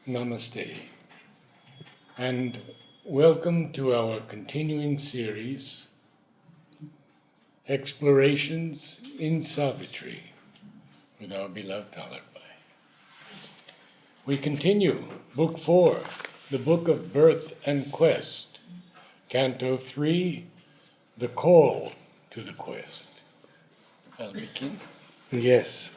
Namaste, and welcome to our continuing series, Explorations in Savitri, with our beloved Alok. We continue, Book 4, the Book of Birth and Quest, Canto 3, the Call to the Quest. I'll begin. Yes.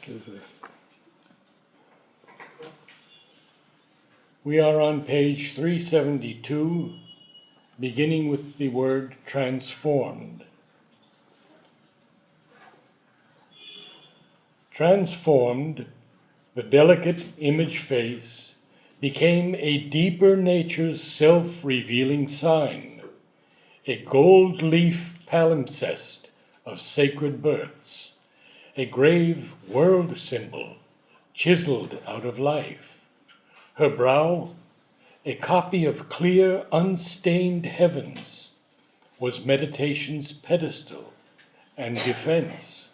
We are on page 372, beginning with the word transformed. Transformed, the delicate image face became a deeper nature's self-revealing sign, a gold leaf palimpsest of sacred births, a grave world symbol chiseled out of life. Her brow, a copy of clear, unstained heavens, was meditation's pedestal and defense.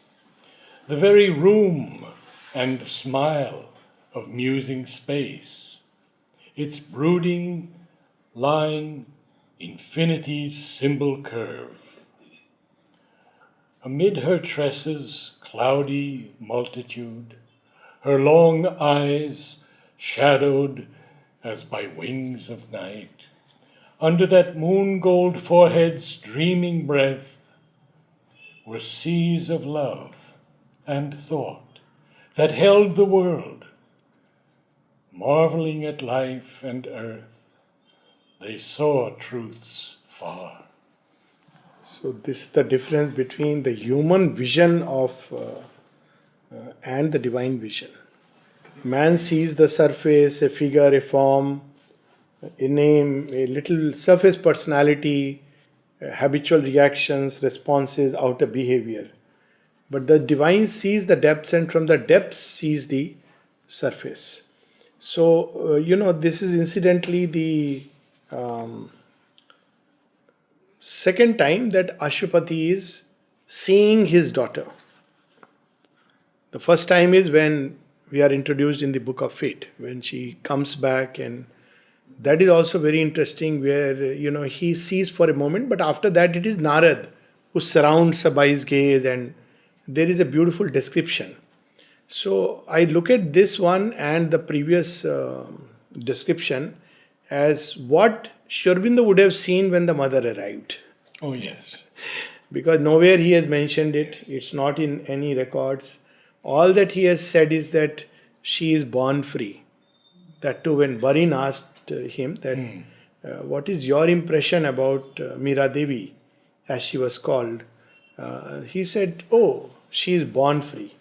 The very room and smile of musing space, its brooding line, infinity's symbol curve. Amid her tresses, cloudy multitude, her long eyes shadowed as by wings of night, under that moon-gold forehead's dreaming breath, were seas of love and thought that held the world. Marveling at life and earth, they saw truths far. So this is the difference between the human vision of and the divine vision. Man sees the surface, a figure, a form, a name, a little surface personality, habitual reactions, responses, outer behavior. But the divine sees the depths, and from the depths sees the surface. So, this is incidentally the second time that Ashwapati is seeing his daughter. The first time is when we are introduced in the book of fate, when she comes back, and that is also very interesting, where he sees for a moment, but after that it is Narad who surrounds her by his gaze, and there is a beautiful description. So I look at this one and the previous description as what Sri Aurobindo would have seen when the mother arrived. Oh yes. Because nowhere he has mentioned it, it's not in any records. All that he has said is that she is born free. That too, when Barin asked him that, what is your impression about Meera Devi, as she was called, he said, oh, she is born free.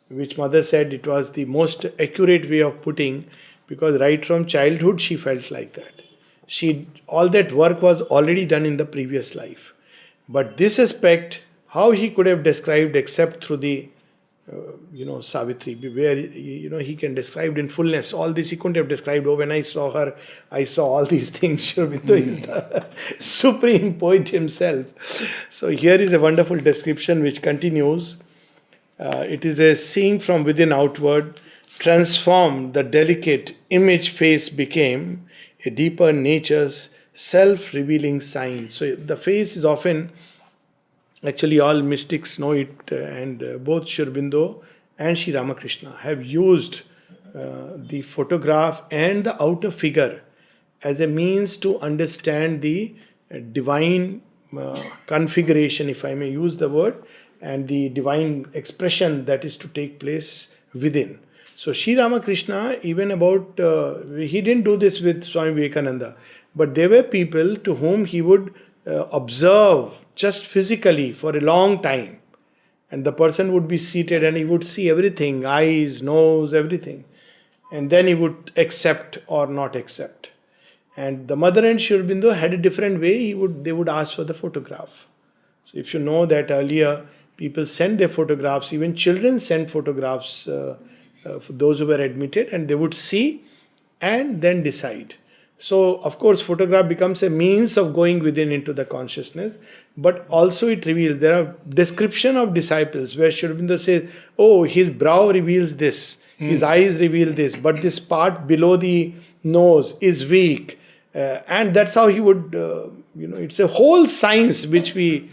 Which mother said it was the most accurate way of putting, because right from childhood she felt like that. All that work was already done in the previous life. But this aspect, how he could have described except through the Savitri, where he can describe in fullness. All this he couldn't have described. Oh, when I saw her, I saw all these things. Sri Aurobindo is the supreme poet himself. So here is a wonderful description which continues. It is a seeing from within outward, transformed the delicate image face became a deeper nature's self-revealing sign. So the face is often, actually all mystics know it, and both Sri Aurobindo and Sri Ramakrishna have used the photograph and the outer figure as a means to understand the divine configuration, if I may use the word, and the divine expression that is to take place within. So Sri Ramakrishna, even about, he didn't do this with Swami Vivekananda, but there were people to whom he would observe just physically for a long time. And the person would be seated and he would see everything, eyes, nose, everything. And then he would accept or not accept. And the mother and Sri Aurobindo had a different way. They would ask for the photograph. So if you know that earlier, people sent their photographs, even children sent photographs for those who were admitted, and they would see and then decide. So, of course, photograph becomes a means of going within into the consciousness, but also it reveals. There are description of disciples where Sri Aurobindo says, "Oh, his brow reveals this, his eyes reveal this, but this part below the nose is weak," and that's how he would. It's a whole science which we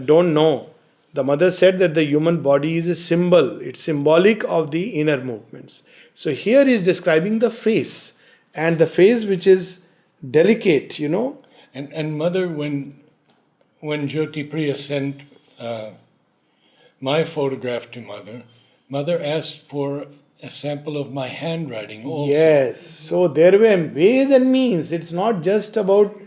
don't know. The mother said that the human body is a symbol; it's symbolic of the inner movements. So here he is describing the face. And the face which is delicate, And mother, when Jyoti Priya sent my photograph to mother asked for a sample of my handwriting also. Yes. So there were ways and means. It's not just about,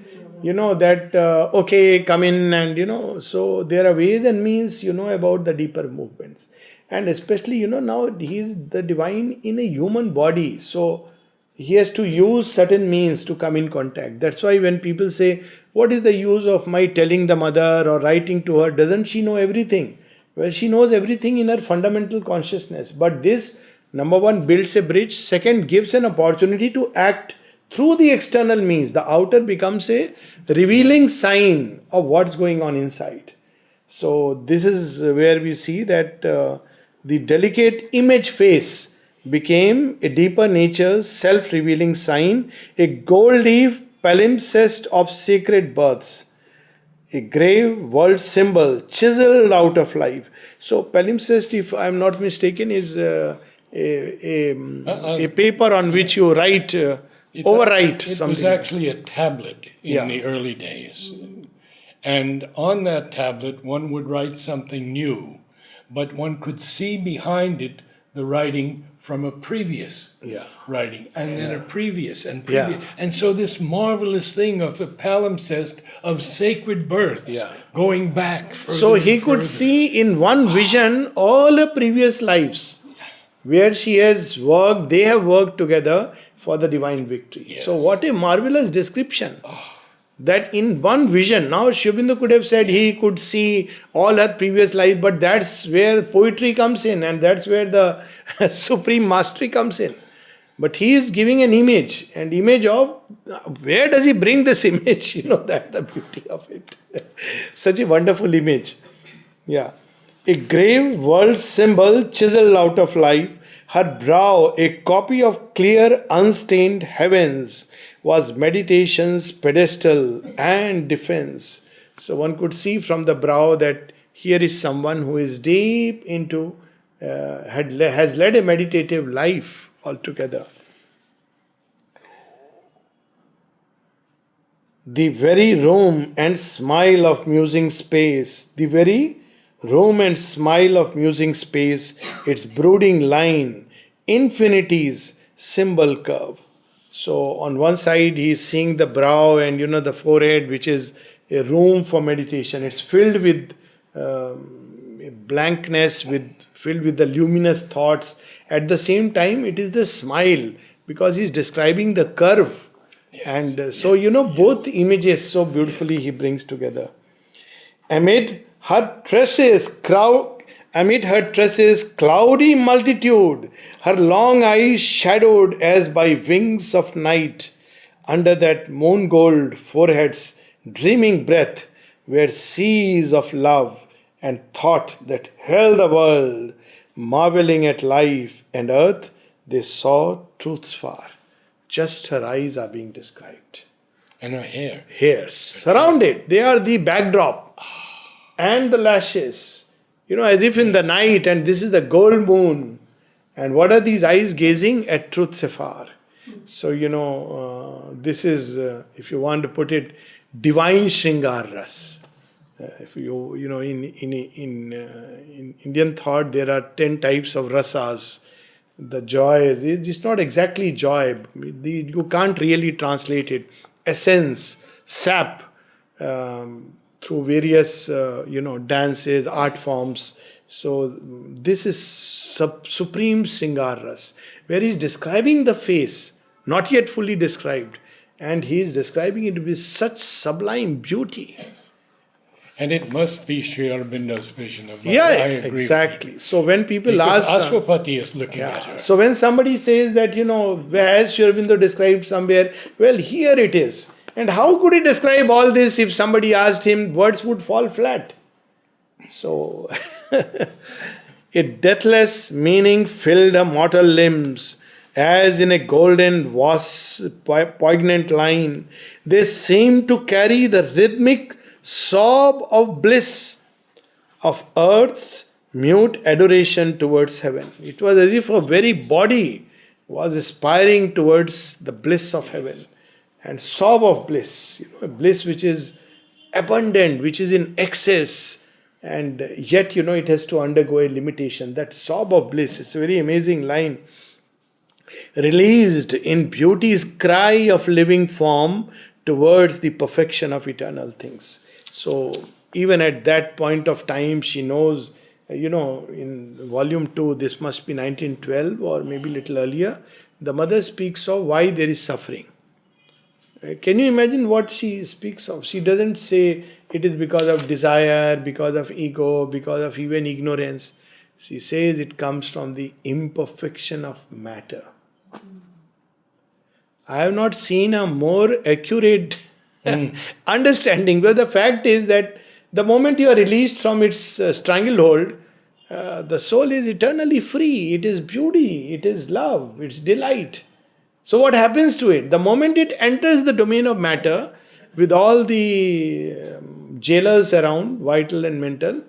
that, okay, come in and, so there are ways and means, about the deeper movements. And especially, now he is the divine in a human body. So he has to use certain means to come in contact. That's why when people say, what is the use of my telling the mother or writing to her? Doesn't she know everything? Well, she knows everything in her fundamental consciousness. But this, number one, builds a bridge. Second, gives an opportunity to act through the external means. The outer becomes a revealing sign of what's going on inside. So this is where we see that the delicate image face became a deeper nature's self-revealing sign, a gold leaf palimpsest of sacred births, a grave world symbol chiseled out of life. So palimpsest, if I am not mistaken, is a paper on which you write, overwrite something. It was actually a tablet in the early days. And on that tablet, one would write something new, but one could see behind it the writing from a previous writing, and then a previous and previous. And so this marvelous thing of the palimpsest of sacred births going back further. So he could see in one vision all her previous lives, where she has worked, they have worked together for the divine victory. Yes. So what a marvelous description. That in one vision, now Sri Aurobindo could have said he could see all her previous life, but that's where poetry comes in and that's where the supreme mastery comes in. But he is giving an image, and image of, where does he bring this image? That's the beauty of it. Such a wonderful image. Yeah. A grave world symbol chiseled out of life, her brow a copy of clear unstained heavens, was meditation's pedestal and defense. So one could see from the brow that here is someone who is deep into, has led a meditative life altogether. The very room and smile of musing space, the very room and smile of musing space, its brooding line, infinity's symbol curve. So on one side he is seeing the brow and the forehead, which is a room for meditation. It's filled with blankness, filled with the luminous thoughts. At the same time, it is the smile, because he's describing the curve. And so both images so beautifully he brings together. Amid her tresses cloudy multitude, her long eyes shadowed as by wings of night, under that moon gold forehead's dreaming breath were seas of love and thought that held the world, marveling at life and earth, they saw truth's far. Just her eyes are being described. And her hair. Hairs surrounded, they are the backdrop. And the lashes, as if in the night, and this is the gold moon. And what are these eyes gazing? At truth's afar. So, this is, if you want to put it, divine Shringar Ras. If in Indian thought, there are 10 types of rasas. The joy, it's not exactly joy. You can't really translate it. Essence, sap, through various, dances, art forms. So this is supreme Shringar Ras, where he's describing the face, not yet fully described. And he is describing it with such sublime beauty. And it must be Sri Aurobindo's vision of mother. Yeah, I agree exactly. So when with you. people Because ask, Ashwapati is looking at her. so when somebody says that, as Sri Aurobindo described somewhere, well, here it is. And how could he describe all this if somebody asked him, words would fall flat. So, a deathless meaning filled her mortal limbs, as in a golden was poignant line. They seemed to carry the rhythmic sob of bliss of earth's mute adoration towards heaven. It was as if her very body was aspiring towards the bliss of heaven. And sob of bliss, a bliss which is abundant, which is in excess, and yet, it has to undergo a limitation. That sob of bliss, it's a very amazing line. Released in beauty's cry of living form towards the perfection of eternal things. So, even at that point of time, she knows, in volume 2, this must be 1912 or maybe a little earlier, the mother speaks of why there is suffering. Can you imagine what she speaks of? She doesn't say it is because of desire, because of ego, because of even ignorance. She says it comes from the imperfection of matter. I have not seen a more accurate understanding, but the fact is that the moment you are released from its stranglehold, the soul is eternally free. It is beauty, it is love, it's delight. So what happens to it? The moment it enters the domain of matter, with all the jailers around, vital and mental,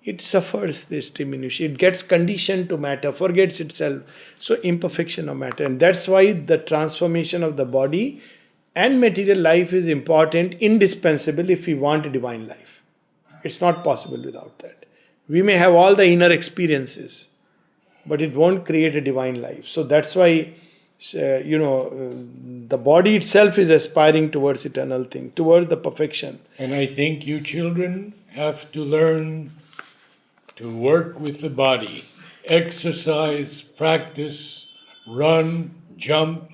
it suffers this diminution. It gets conditioned to matter, forgets itself. So imperfection of matter. And that's why the transformation of the body and material life is important, indispensable if we want a divine life. It's not possible without that. We may have all the inner experiences, but it won't create a divine life. So that's why the body itself is aspiring towards eternal thing, towards the perfection. And I think you children have to learn to work with the body, exercise, practice, run, jump,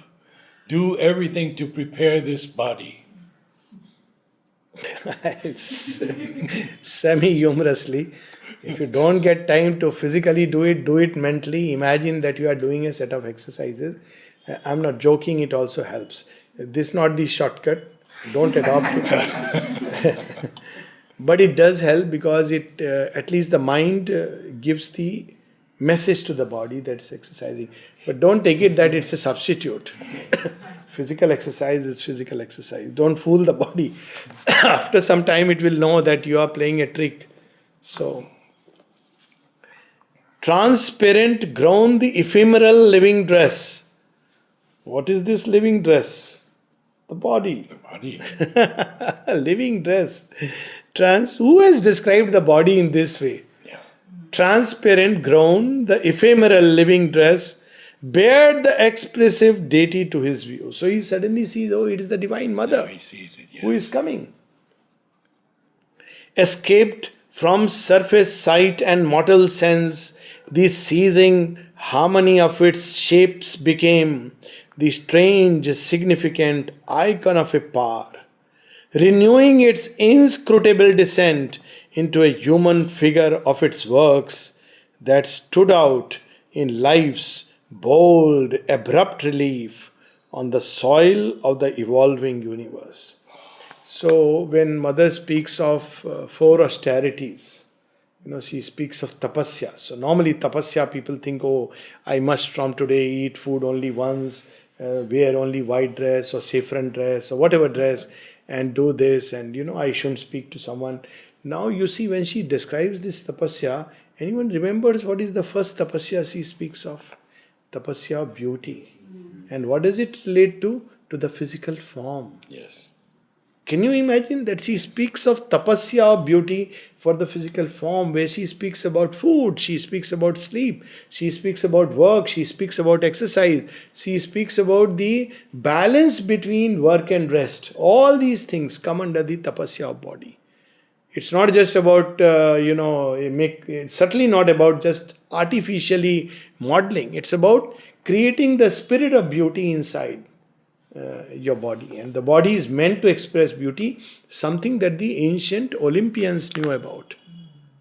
do everything to prepare this body. It's semi-humorously. If you don't get time to physically do it mentally. Imagine that you are doing a set of exercises. I'm not joking, it also helps. This is not the shortcut. Don't adopt it. But it does help because it, at least the mind gives the message to the body that's exercising. But don't take it that it's a substitute. Physical exercise is physical exercise. Don't fool the body. After some time it will know that you are playing a trick. So, transparent grown the ephemeral living dress. What is this living dress? The body. The body. Living dress. Who has described the body in this way? Yeah. Transparent grown, the ephemeral living dress, bared the expressive deity to his view. So he suddenly sees, oh, it is the Divine Mother. Now he sees it, yes. Who is coming. Escaped from surface sight and mortal sense, the seizing harmony of its shapes became the strange, significant icon of a power, renewing its inscrutable descent into a human figure of its works that stood out in life's bold, abrupt relief on the soil of the evolving universe. So, when Mother speaks of 4 austerities, she speaks of tapasya. So, normally tapasya, people think, oh, I must from today eat food only once, wear only white dress or saffron dress or whatever dress, and do this, and I shouldn't speak to someone. Now you see, when she describes this tapasya, anyone remembers what is the first tapasya she speaks of? Tapasya of beauty. And what does it relate to? To the physical form. Yes. Can you imagine that she speaks of tapasya of beauty for the physical form, where she speaks about food, she speaks about sleep, she speaks about work, she speaks about exercise, she speaks about the balance between work and rest. All these things come under the tapasya of body. It's not just about, it's certainly not about just artificially modeling. It's about creating the spirit of beauty inside. your body. And the body is meant to express beauty, something that the ancient Olympians knew about.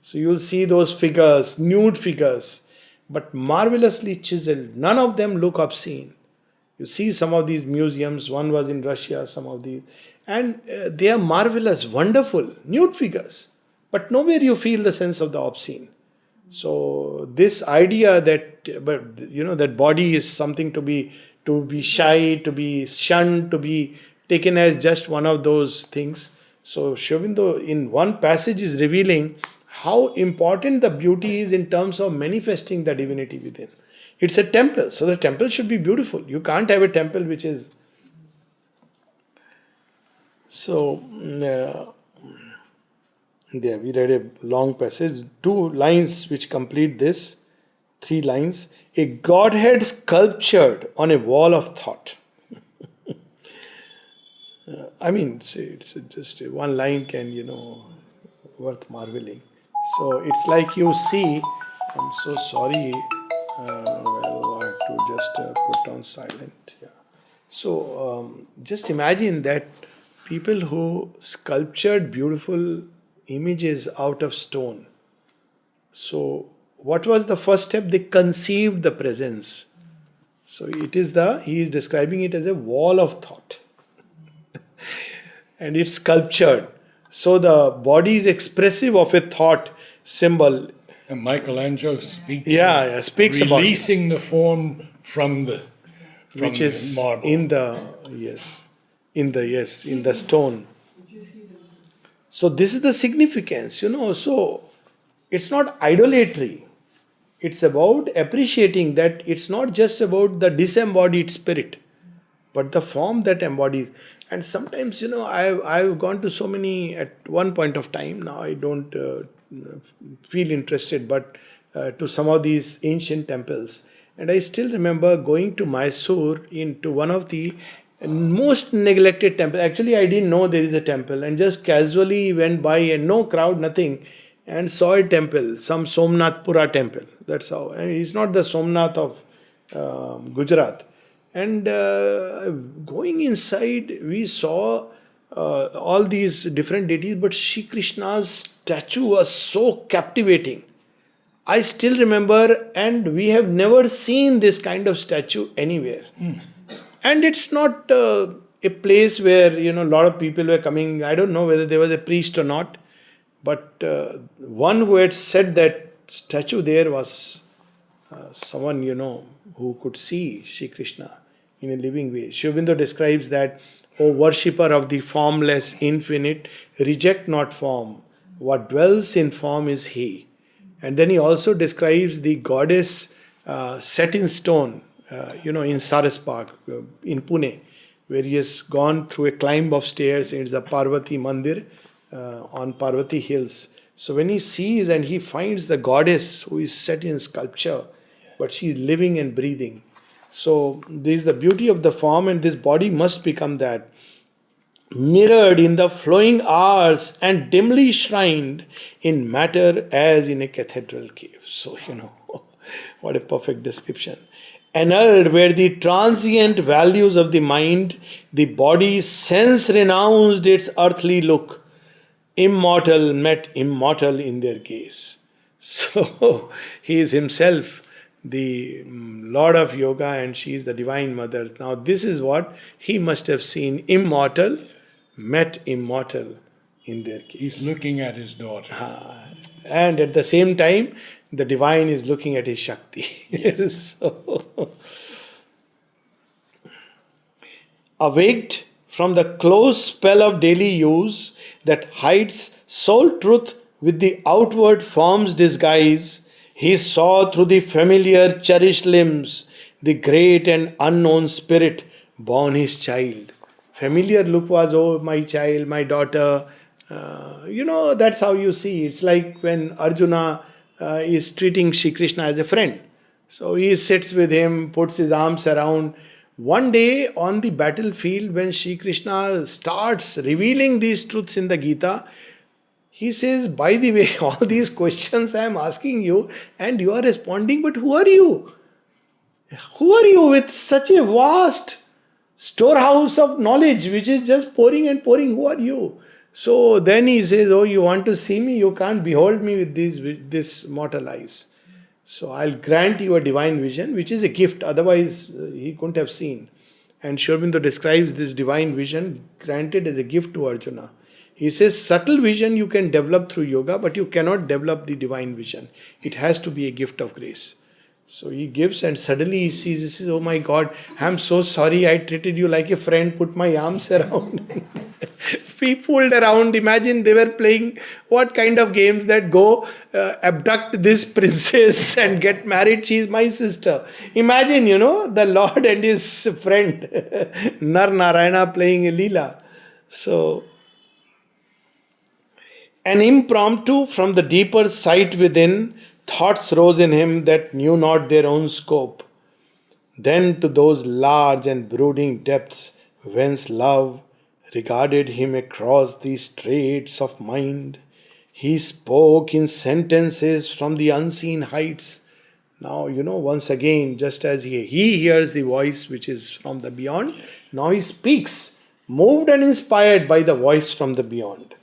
So you'll see those figures, nude figures, but marvelously chiseled. None of them look obscene. You see some of these museums, one was in Russia, some of these, and they are marvelous, wonderful, nude figures. But nowhere you feel the sense of the obscene. So this idea that, but that body is something to be shy, to be shunned, to be taken as just one of those things. So Sri Aurobindo in one passage is revealing how important the beauty is in terms of manifesting the divinity within. It's a temple, so the temple should be beautiful. You can't have a temple which is... So, there we read a long passage, 2 lines which complete this, 3 lines. A Godhead sculptured on a wall of thought. I mean, it's just one line can, worth marveling. So it's like you see, I'm so sorry, well, I have to just put on silent. Yeah. So just imagine that people who sculptured beautiful images out of stone. So what was the first step? They conceived the presence. So he is describing it as a wall of thought. And it's sculptured. So the body is expressive of a thought symbol. And Michelangelo speaks speaks about releasing the form from the which is marble. in the stone. So this is the significance, so it's not idolatry. It's about appreciating that it's not just about the disembodied spirit, but the form that embodies. And sometimes, I've gone to so many at one point of time. Now I don't feel interested, but to some of these ancient temples. And I still remember going to Mysore into one of the most neglected temples. Actually, I didn't know there is a temple, and just casually went by and no crowd, nothing, and saw a temple, some Somnath Pura temple. That's how. And it's not the Somnath of Gujarat. And going inside, we saw all these different deities, but Shri Krishna's statue was so captivating. I still remember, and we have never seen this kind of statue anywhere. And it's not a place where, a lot of people were coming. I don't know whether there was a priest or not, but one who had said that statue there was someone, who could see Shri Krishna in a living way. Sri Aurobindo describes that, O worshipper of the formless infinite, reject not form. What dwells in form is He. And then he also describes the goddess set in stone, in Saraspark, in Pune, where he has gone through a climb of stairs. It's the Parvati Mandir on Parvati Hills. So when he sees and he finds the goddess who is set in sculpture, but she is living and breathing. So this is the beauty of the form, and this body must become that. Mirrored in the flowing hours and dimly shrined in matter as in a cathedral cave. So, what a perfect description. Annulled where the transient values of the mind, the body sense renounced its earthly look. Immortal met immortal in their gaze. So, he is himself the Lord of Yoga and she is the Divine Mother. Now, this is what he must have seen. Immortal met immortal in their case. He's looking at his daughter. And at the same time, the divine is looking at his Shakti. So, awaked from the close spell of daily use that hides soul truth with the outward form's disguise, he saw through the familiar cherished limbs the great and unknown spirit born his child. Familiar look was, oh, my child, my daughter. That's how you see. It's like when Arjuna is treating Shri Krishna as a friend. So he sits with him, puts his arms around. One day on the battlefield, when Shri Krishna starts revealing these truths in the Gita, he says, by the way, all these questions I am asking you and you are responding, but who are you? Who are you with such a vast storehouse of knowledge which is just pouring and pouring. Who are you? So then he says, oh, you want to see me? You can't behold me with this mortal eyes. So I'll grant you a divine vision, which is a gift. Otherwise, he couldn't have seen. And Sri Aurobindo describes this divine vision granted as a gift to Arjuna. He says, subtle vision you can develop through yoga, but you cannot develop the divine vision. It has to be a gift of grace. So he gives, and suddenly he sees, he says, oh my God, I'm so sorry, I treated you like a friend, put my arms around. We pulled around. Imagine they were playing what kind of games that go abduct this princess and get married. She is my sister. Imagine, the Lord and his friend Nar Narayana playing a Leela. So, an impromptu from the deeper sight within, thoughts rose in him that knew not their own scope. Then to those large and brooding depths whence love regarded him across the straits of mind, he spoke in sentences from the unseen heights. Now, once again, just as he hears the voice which is from the beyond, now he speaks, moved and inspired by the voice from the beyond.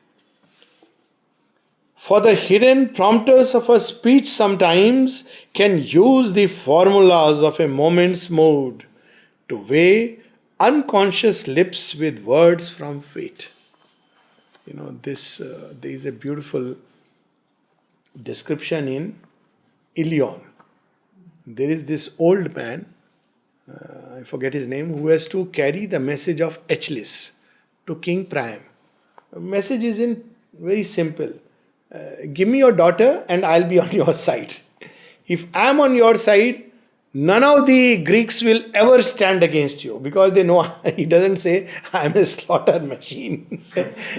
For the hidden prompters of a speech sometimes can use the formulas of a moment's mood to weigh unconscious lips with words from fate. There is a beautiful description in Ilion. There is this old man, I forget his name, who has to carry the message of Achilles to King Priam. The message is very simple. Give me your daughter and I'll be on your side. If I'm on your side, none of the Greeks will ever stand against you, because they know, he doesn't say, I'm a slaughter machine.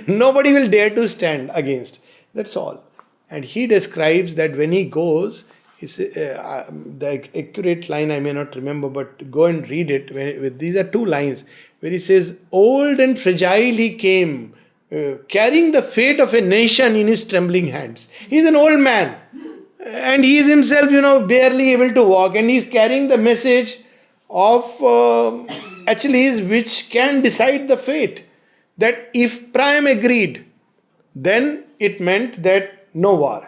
Nobody will dare to stand against. That's all. And he describes that when he goes, the accurate line I may not remember, but go and read it. These are two lines where he says, old and fragile he came, carrying the fate of a nation in his trembling hands. He's an old man. And he is himself, barely able to walk. And he is carrying the message of Achilles, which can decide the fate. That if Priam agreed, then it meant that no war.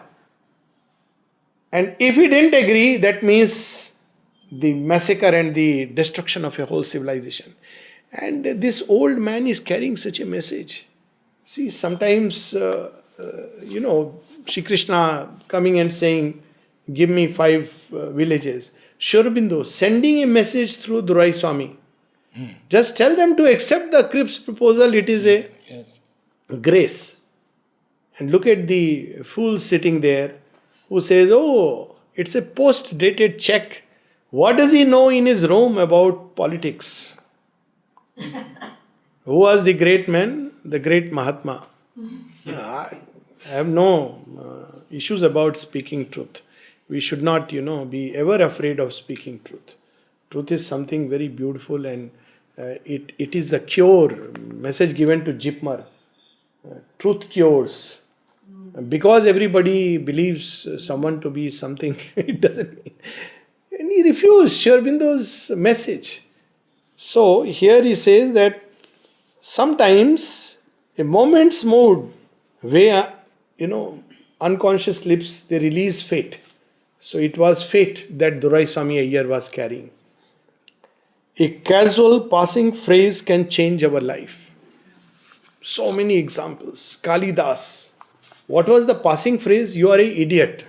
And if he didn't agree, that means the massacre and the destruction of a whole civilization. And this old man is carrying such a message. See, sometimes, Shri Krishna coming and saying, give me 5 villages. Sri Aurobindo sending a message through Durai Swami. Just tell them to accept the Cripps proposal. It is a grace. And look at the fool sitting there who says, oh, it's a post-dated check. What does he know in his room about politics? Who was the great man? The great Mahatma. I have no issues about speaking truth. We should not, be ever afraid of speaking truth. Truth is something very beautiful, and it is the cure. Message given to Jipmer. Truth cures. Because everybody believes someone to be something, it doesn't mean. And he refused Sri Aurobindo's message. So here he says that sometimes a moment's mood where, unconscious lips, they release fate. So it was fate that Durai Swami Iyer was carrying. A casual passing phrase can change our life. So many examples. Kalidas. What was the passing phrase? You are an idiot.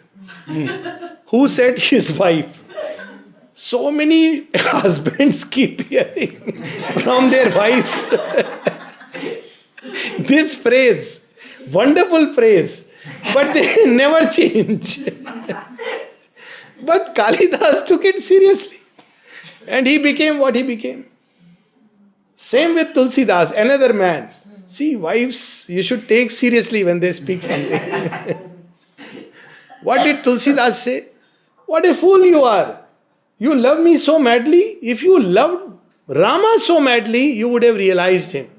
Who said? His wife. So many husbands keep hearing from their wives this phrase. Wonderful phrase. But they never change. But Kalidas took it seriously. And he became what he became. Same with Tulsidas, another man. See, wives, you should take seriously when they speak something. What did Tulsidas say? What a fool you are. You love me so madly. If you loved Rama so madly, you would have realized him.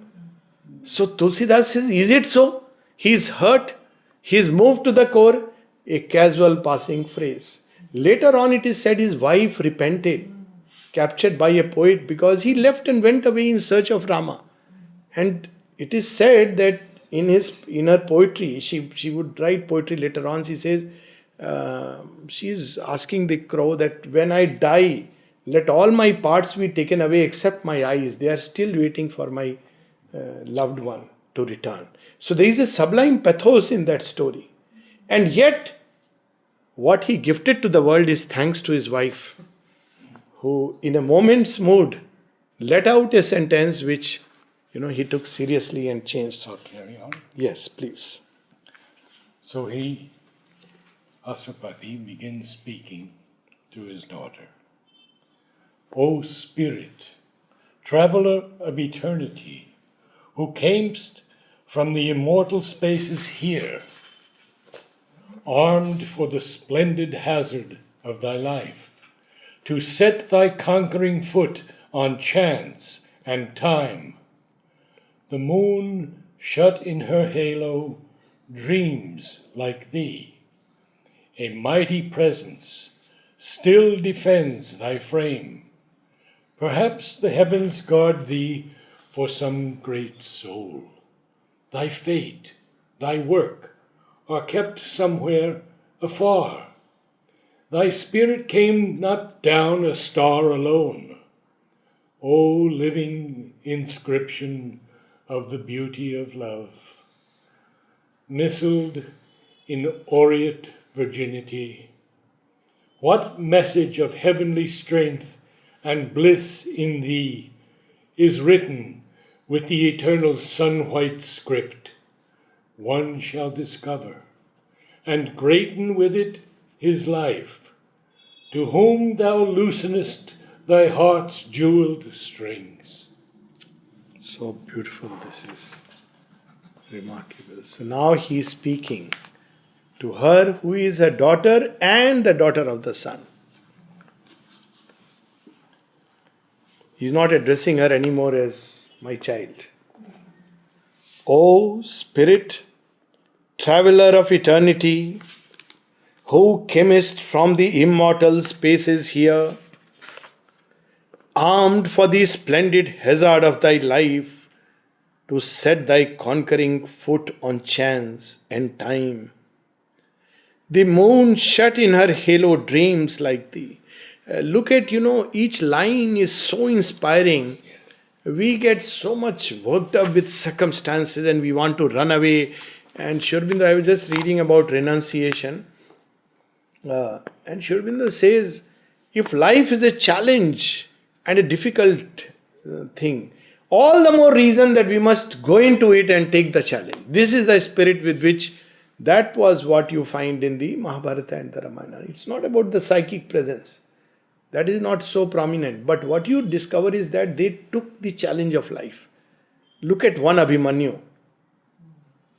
So Tulsidas says, is it so? He is hurt. He is moved to the core. A casual passing phrase. Later on it is said his wife repented. captured by a poet because he left and went away in search of Rama. And it is said that in her poetry, she would write poetry later on. She says, she's asking the crow that when I die, let all my parts be taken away except my eyes. They are still waiting for my loved one to return. So there is a sublime pathos in that story. And yet, what he gifted to the world is thanks to his wife, who in a moment's mood let out a sentence which he took seriously and changed. So carry on. Yes, please. So Aswapati begins speaking to his daughter. O Spirit, traveler of eternity, who camest from the immortal spaces here, armed for the splendid hazard of thy life, to set thy conquering foot on chance and time. The moon, shut in her halo, dreams like thee. A mighty presence still defends thy frame. Perhaps the heavens guard thee for some great soul. Thy fate, thy work, are kept somewhere afar. Thy spirit came not down a star alone. O living inscription of the beauty of love, nestled in aureate virginity, what message of heavenly strength and bliss in thee is written with the eternal sun-white script? One shall discover, and greaten with it his life, to whom thou loosenest thy heart's jeweled strings. So beautiful this is. Remarkable. So now he is speaking to her who is a daughter and the daughter of the sun. He is not addressing her anymore as my child. O Spirit, traveler of eternity, who camest from the immortal spaces here, armed for the splendid hazard of thy life, to set thy conquering foot on chance and time. The moon shut in her halo dreams like thee. Look at, each line is so inspiring. We get so much worked up with circumstances and we want to run away. And Sri Aurobindo, I was just reading about renunciation. And Sri Aurobindo says, if life is a challenge and a difficult thing, all the more reason that we must go into it and take the challenge. This is the spirit with which, that was what you find in the Mahabharata and the Ramayana. It's not about the psychic presence. That is not so prominent. But what you discover is that they took the challenge of life. Look at one Abhimanyu.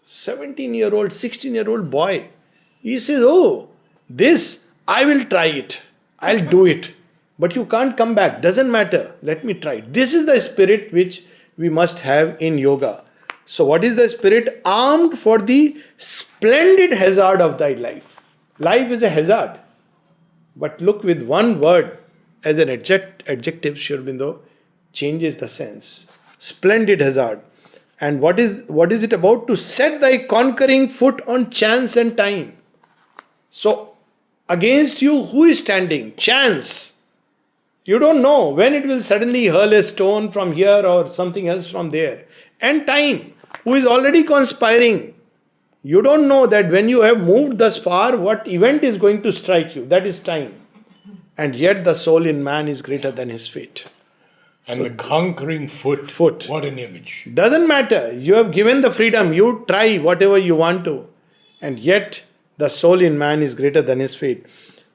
17-year-old, 16-year-old boy. He says, oh, this, I will try it. I'll do it. But you can't come back. Doesn't matter. Let me try it. This is the spirit which we must have in yoga. So what is the spirit? Armed for the splendid hazard of thy life. Life is a hazard. But look, with one word as an adjective, Sri Aurobindo changes the sense. Splendid hazard. And what is it about? To set thy conquering foot on chance and time. So against you, who is standing? Chance. You don't know when it will suddenly hurl a stone from here or something else from there. And time, who is already conspiring. You don't know that when you have moved thus far, what event is going to strike you. That is time. And yet the soul in man is greater than his fate. And so the conquering foot. What an image. Doesn't matter. You have given the freedom. You try whatever you want to. And yet the soul in man is greater than his fate.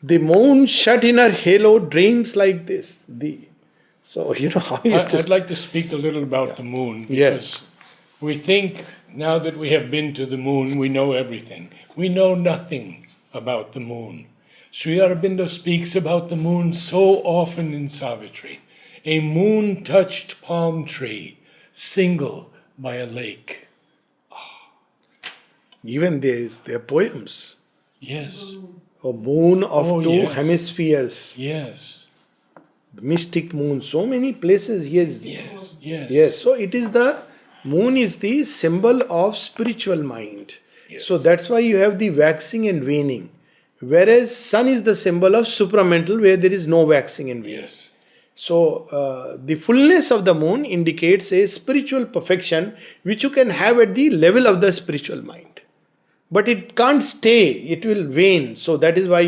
The moon shut in her halo dreams like this. So, how is this? I'd like to speak a little about the moon. Because we think now that we have been to the moon, we know everything. We know nothing about the moon. Sri Aurobindo speaks about the moon so often in Savitri. A moon-touched palm tree, single by a lake. Even there are poems. Yes. A moon of two hemispheres. Yes. the mystic moon, so many places he has. Yes, yes. Yes, so it is the moon is the symbol of spiritual mind. Yes. So that's why you have the waxing and waning. Whereas sun is the symbol of supramental, where there is no waxing and waning. Yes. So the fullness of the moon indicates a spiritual perfection which you can have at the level of the spiritual mind. But it can't stay, it will wane. So that is why,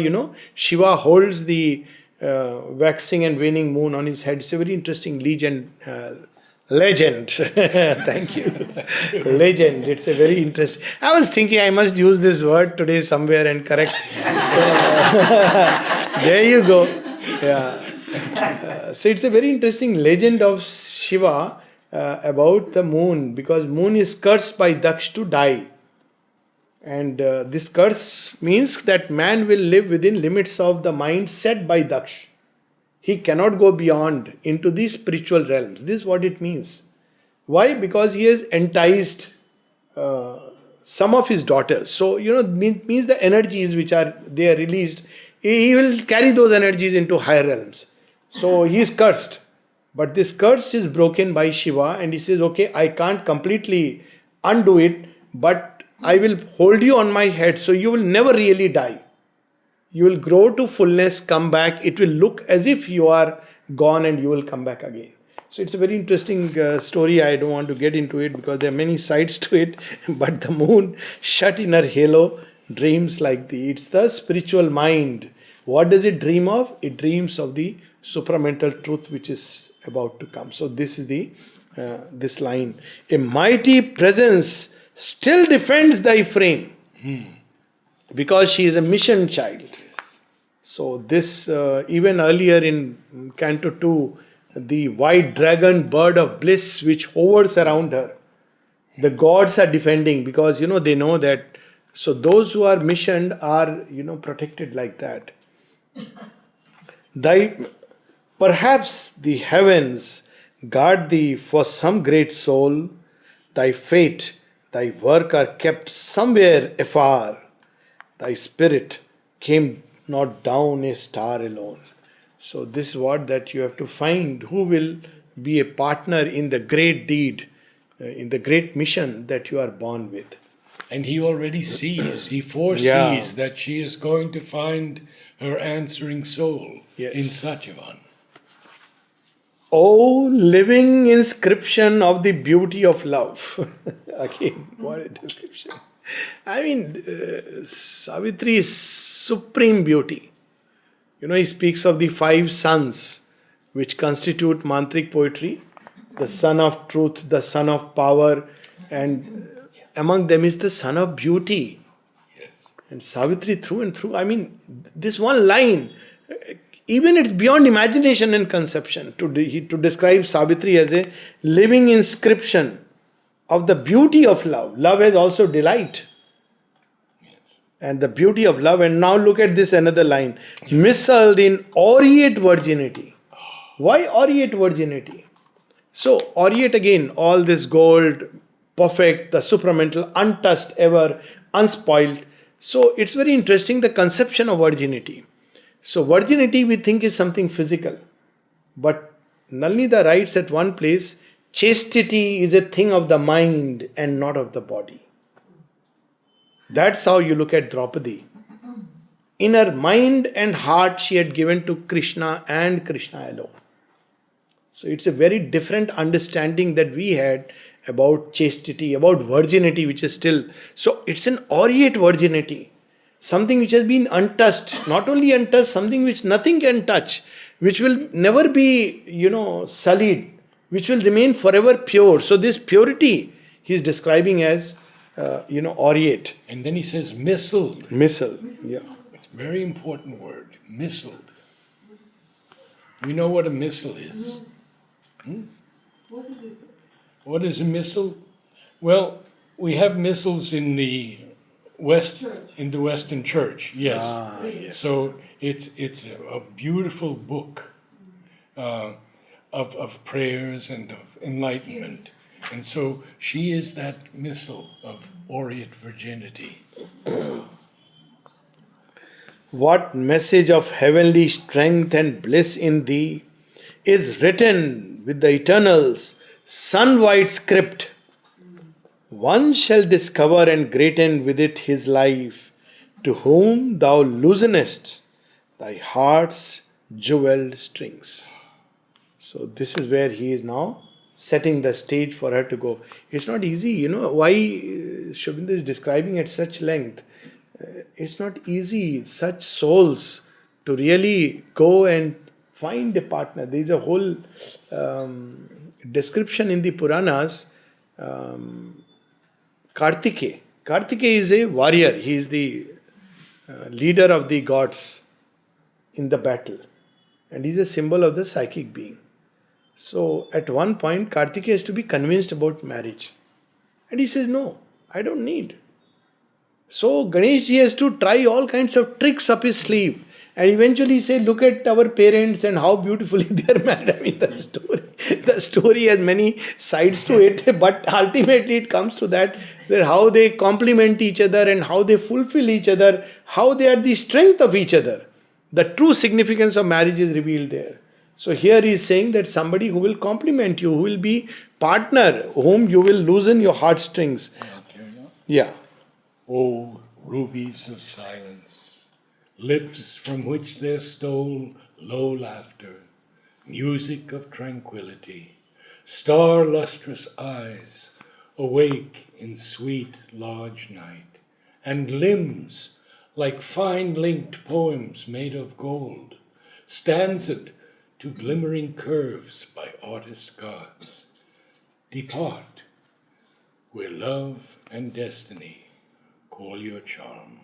Shiva holds the waxing and waning moon on his head. It's a very interesting legend. Legend. Thank you. Legend. It's a very interesting. I was thinking I must use this word today somewhere and correct. So there you go. Yeah. So it's a very interesting legend of Shiva about the moon, because moon is cursed by Daksh to die. And this curse means that man will live within limits of the mind set by Daksh. He cannot go beyond into the spiritual realms. This is what it means. Why? Because he has enticed some of his daughters. So, means the energies which are there released, he will carry those energies into higher realms. So, he is cursed. But this curse is broken by Shiva, and he says, okay, I can't completely undo it, but I will hold you on my head, so you will never really die. You will grow to fullness, come back. It will look as if you are gone and you will come back again. So it's a very interesting story. I don't want to get into it because there are many sides to it. But the moon shut in her halo dreams like thee. It's the spiritual mind. What does it dream of? It dreams of the supramental truth which is about to come. So this is the this line. A mighty presence still defends thy frame. Because she is a mission child. So this, even earlier in Canto 2, the white dragon bird of bliss which hovers around her, the gods are defending, because they know that, so those who are missioned are protected like that. Perhaps the heavens guard thee for some great soul, thy fate, thy work are kept somewhere afar. Thy spirit came not down a star alone. So this is what that you have to find, who will be a partner in the great deed, in the great mission that you are born with. And he already sees, he foresees that she is going to find her answering soul in Satyavan. Oh, living inscription of the beauty of love. Again, what a description. I mean, Savitri is supreme beauty. He speaks of the 5 suns which constitute mantric poetry. The sun of truth, the sun of power, and among them is the sun of beauty. Yes. And Savitri through and through. I mean, this one line, even it's beyond imagination and conception to describe Savitri as a living inscription of the beauty of love. Love has also delight. Yes. And the beauty of love. And now look at this another line. Mistled in aureate virginity. Why aureate virginity? So aureate again, all this gold, perfect, the supramental, untouched ever, unspoiled. So it's very interesting, the conception of virginity. So virginity we think is something physical. But Nalnida writes at one place, chastity is a thing of the mind and not of the body. That's how you look at Draupadi. In her mind and heart, she had given to Krishna and Krishna alone. So it's a very different understanding that we had about chastity, about virginity, which is still. So it's an aureate virginity. Something which has been untouched. Not only untouched, something which nothing can touch. Which will never be, sullied. Which will remain forever pure. So this purity he is describing as, aureate. And then he says mistled. Missile, yeah. It's a very important word, mistled. We know what a missile is. What is it? What is a missile? Well, we have missals in the Western Church. Yes. Yes. So it's a beautiful book of prayers and of enlightenment. And so she is that missile of aureate virginity. What message of heavenly strength and bliss in thee, is written with the Eternal's sun-white script. One shall discover and greaten with it his life, to whom thou loosenest thy heart's jeweled strings. So this is where he is now setting the stage for her to go. It's not easy, why Shobindu is describing at such length. It's not easy, such souls, to really go and find a partner. There is a whole description in the Puranas. Kartikeya. Kartikeya is a warrior. He is the leader of the gods in the battle. And he is a symbol of the psychic being. So at one point, Kartikeya has to be convinced about marriage. And he says, no, I don't need. So Ganeshji has to try all kinds of tricks up his sleeve. And eventually say, look at our parents and how beautifully they are married. I mean, the story has many sides to it, but ultimately it comes to that how they complement each other and how they fulfill each other, how they are the strength of each other. The true significance of marriage is revealed there. So here he is saying that somebody who will complement you, who will be partner, whom you will loosen your heartstrings. Yeah. O rubies of silence, lips from which there stole low laughter, music of tranquility, star-lustrous eyes, awake in sweet large night, and limbs like fine-linked poems made of gold, stanza'd to glimmering curves by artist gods. Depart, where love and destiny call your charm.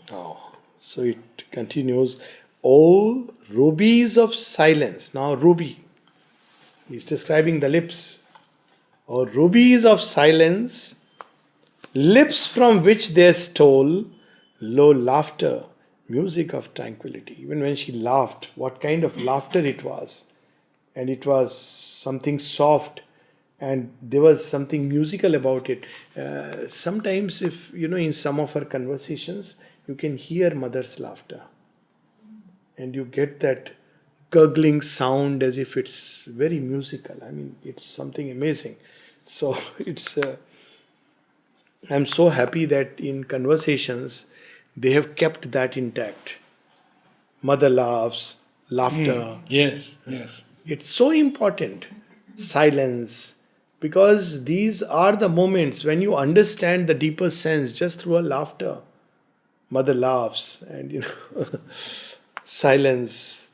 Oh, so it continues. Oh, rubies of silence. Now, ruby. He's describing the lips. Oh, rubies of silence, lips from which there stole low laughter, music of tranquility. Even when she laughed, what kind of laughter it was. And it was something soft, and there was something musical about it. Sometimes, if in some of her conversations, you can hear mother's laughter, and you get that gurgling sound as if it's very musical. I mean, it's something amazing. So I'm so happy that in conversations they have kept that intact. Mother laughs, laughter. Yes, yes. It's so important. Silence. Because these are the moments when you understand the deeper sense just through a laughter. Mother laughs and silence.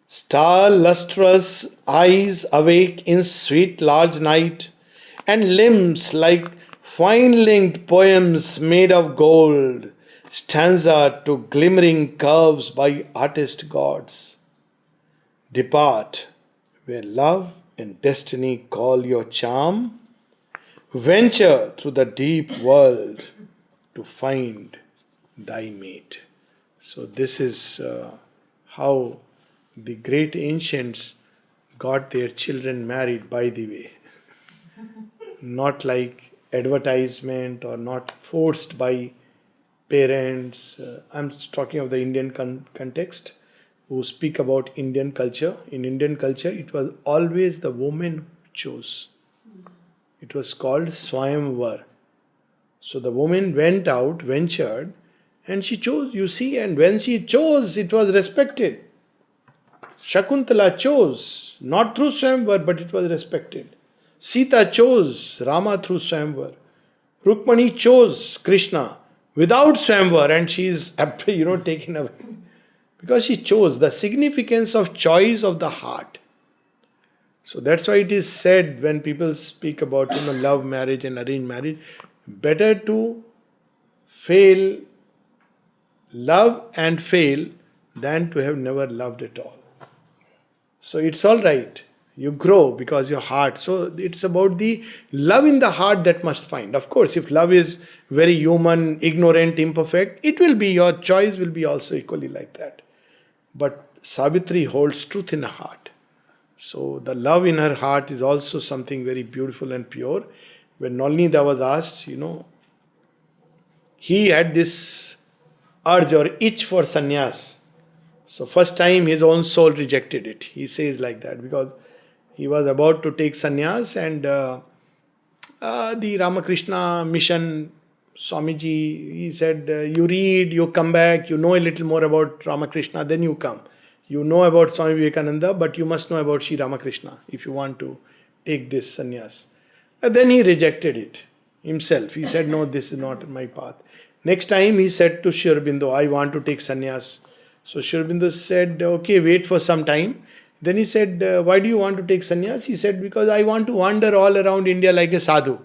Star lustrous eyes awake in sweet large night, and limbs like fine linked poems made of gold, stanza to glimmering curves by artist gods. Depart where love and destiny call your charm. Venture through the deep world to find thy mate. So this is how the great ancients got their children married, by the way. Not like advertisement or not forced by parents. I'm talking of the Indian context, who speak about Indian culture. In Indian culture, it was always the woman who chose. It was called Swayamvar. So the woman went out, ventured, and she chose, you see, and when she chose, it was respected. Shakuntala chose, not through Swayamvar, but it was respected. Sita chose Rama through Swayamvar. Rukmani chose Krishna without Swayamvar, and she is, taken away. Because she chose the significance of choice of the heart. So that's why it is said when people speak about love marriage and arranged marriage, better to love and fail than to have never loved at all. So it's all right. You grow because your heart. So it's about the love in the heart that must find. Of course, if love is very human, ignorant, imperfect, it will be, your choice will be also equally like that. But Savitri holds truth in her heart. So the love in her heart is also something very beautiful and pure. When Nolnida was asked, he had this urge or itch for sannyas. So first time his own soul rejected it. He says like that because he was about to take sannyas, and the Ramakrishna mission Swamiji, he said, you read, you come back, you know a little more about Ramakrishna, then you come. You know about Swami Vivekananda, but you must know about Sri Ramakrishna if you want to take this sannyas. And then he rejected it himself. He said, no, this is not my path. Next time he said to Sri Aurobindo, I want to take sannyas. So Sri Aurobindo said, okay, wait for some time. Then he said, why do you want to take sannyas? He said, because I want to wander all around India like a sadhu.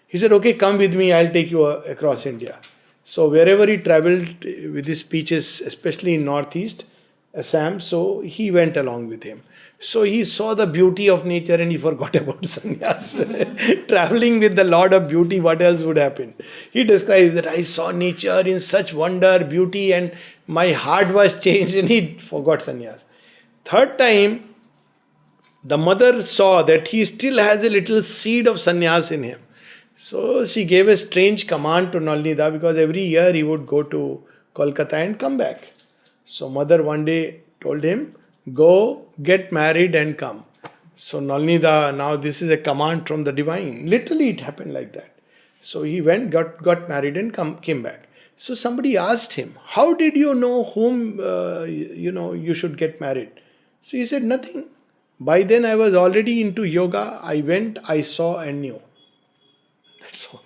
He said, okay, come with me, I'll take you across India. So wherever he traveled with his speeches, especially in Northeast, Assam, so he went along with him. So he saw the beauty of nature and he forgot about sannyas. Traveling with the Lord of beauty, what else would happen? He describes that I saw nature in such wonder, beauty, and my heart was changed, and he forgot sannyas. Third time, the mother saw that he still has a little seed of sannyas in him. So she gave a strange command to Nalnida, because every year he would go to Kolkata and come back. So mother one day told him, go get married and come. So Nalnida, now this is a command from the divine. Literally it happened like that. So he went, got married and came back. So somebody asked him, how did you know whom you should get married? So he said, nothing. By then I was already into yoga. I went, I saw and knew. That's all.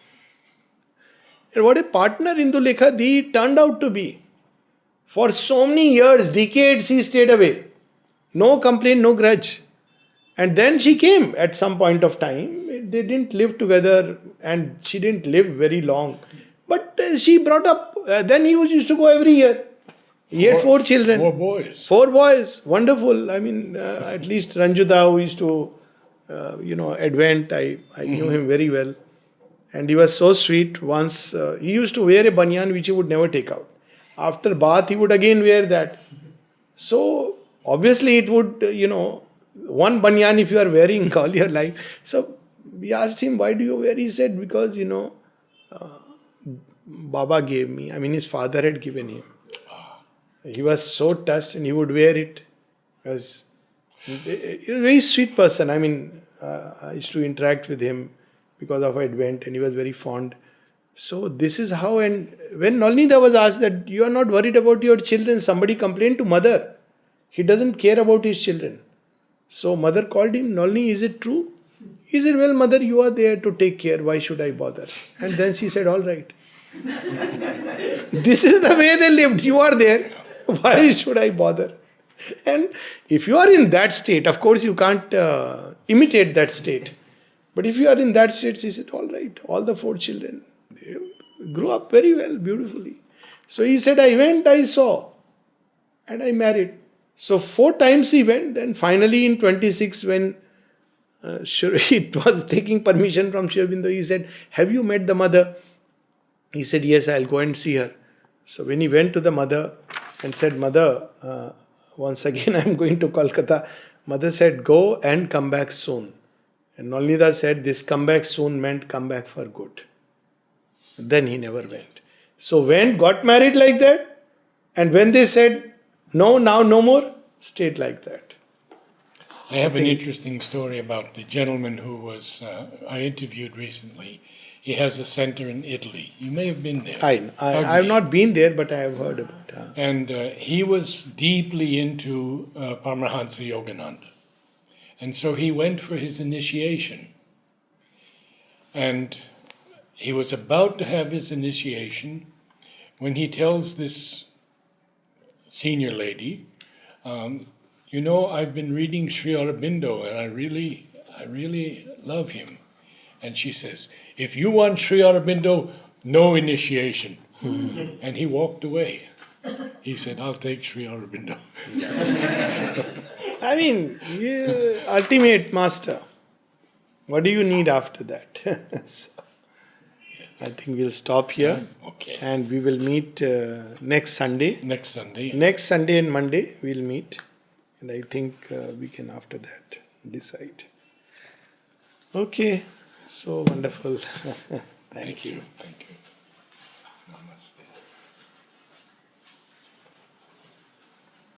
And what a partner Indulekha Dee turned out to be. For so many years, decades, he stayed away. No complaint, no grudge. And then she came at some point of time. They didn't live together and she didn't live very long. But she brought up, then he used to go every year. He had 4 children. 4 boys. 4 boys. Wonderful. I mean, at least Ranjuda, who used to, Advent, I knew him very well. And he was so sweet. Once, he used to wear a banyan which he would never take out. After bath, he would again wear that. So, obviously, it would, one banyan if you are wearing all your life. So, we asked him, why do you wear? He said, because, Baba gave me. I mean, his father had given him. He was so touched and he would wear it. Because he was a very sweet person. I mean, I used to interact with him because of Advent, and he was very fond. So this is how, and when Nalnida was asked that you are not worried about your children, somebody complained to mother. He doesn't care about his children. So mother called him, Nalini, is it true? He said, well, mother, you are there to take care. Why should I bother? And then she said, all right. This is the way they lived. You are there. Why should I bother? And if you are in that state, of course you can't imitate that state. But if you are in that state, she said, all right, all the 4 children, they grew up very well, beautifully. So he said, I went, I saw, and I married. So 4 times he went, then finally in 26, when it was taking permission from Sri Aurobindo, he said, have you met the mother? He said, yes, I'll go and see her. So when he went to the mother and said, mother, once again I'm going to Kolkata, mother said, go and come back soon. And Nalnida said, this come back soon meant come back for good. Then he never went. So got married like that, and when they said, no, now no more, stayed like that. I have an interesting story about the gentleman who I interviewed recently. He has a center in Italy. You may have been there. I have not been there, but I have heard about it. And he was deeply into Paramahansa Yogananda. And so he went for his initiation. And he was about to have his initiation when he tells this senior lady, I've been reading Sri Aurobindo and I really love him. And she says, if you want Sri Aurobindo, no initiation. And he walked away. He said, I'll take Sri Aurobindo. I mean, ultimate master. What do you need after that? So, I think we'll stop here. Okay. And we will meet next Sunday. Next Sunday. Next Sunday and Monday we'll meet. And I think we can after that decide. Okay. So wonderful. Thank you. Thank you. Namaste.